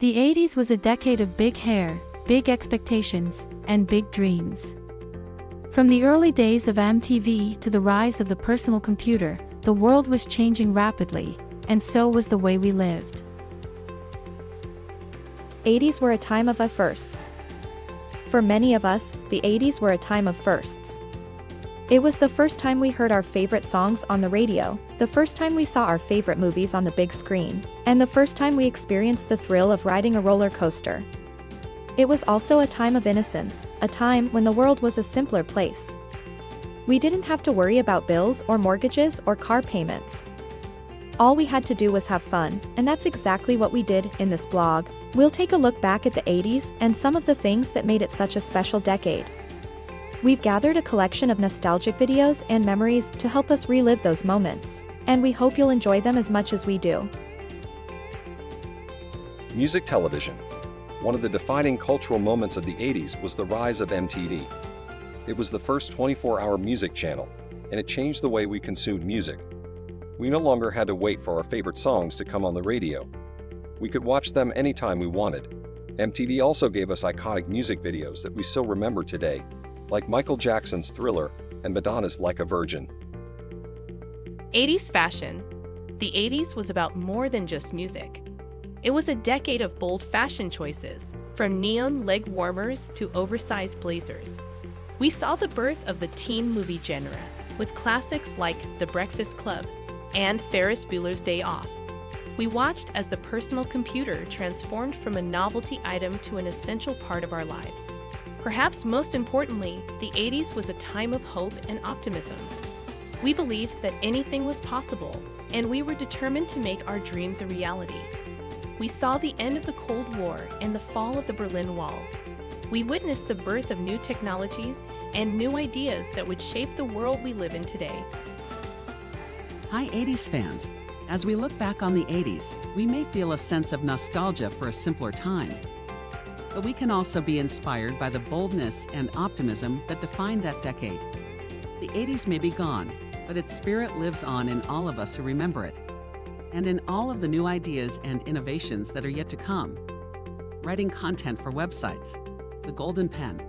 The 80s was a decade of big hair, big expectations, and big dreams. From the early days of MTV to the rise of the personal computer, the world was changing rapidly, and so was the way we lived. 80s were a time of firsts. For many of us, the 80s were a time of firsts. It was the first time we heard our favorite songs on the radio, the first time we saw our favorite movies on the big screen, and the first time we experienced the thrill of riding a roller coaster. It was also a time of innocence, a time when the world was a simpler place. We didn't have to worry about bills or mortgages or car payments. All we had to do was have fun, and that's exactly what we did in this blog. We'll take a look back at the 80s and some of the things that made it such a special decade. We've gathered a collection of nostalgic videos and memories to help us relive those moments, and we hope you'll enjoy them as much as we do. Music television. One of the defining cultural moments of the 80s was the rise of MTV. It was the first 24-hour music channel, and it changed the way we consumed music. We no longer had to wait for our favorite songs to come on the radio. We could watch them anytime we wanted. MTV also gave us iconic music videos that we still remember today, like Michael Jackson's Thriller and Madonna's Like a Virgin. 80s fashion. The 80s was about more than just music. It was a decade of bold fashion choices, from neon leg warmers to oversized blazers. We saw the birth of the teen movie genre, with classics like The Breakfast Club and Ferris Bueller's Day Off. We watched as the personal computer transformed from a novelty item to an essential part of our lives. Perhaps most importantly, the 80s was a time of hope and optimism. We believed that anything was possible, and we were determined to make our dreams a reality. We saw the end of the Cold War and the fall of the Berlin Wall. We witnessed the birth of new technologies and new ideas that would shape the world we live in today. Hi 80s fans! As we look back on the 80s, we may feel a sense of nostalgia for a simpler time. But we can also be inspired by the boldness and optimism that defined that decade. The 80s may be gone, but its spirit lives on in all of us who remember it, and in all of the new ideas and innovations that are yet to come. Writing content for websites, the golden pen,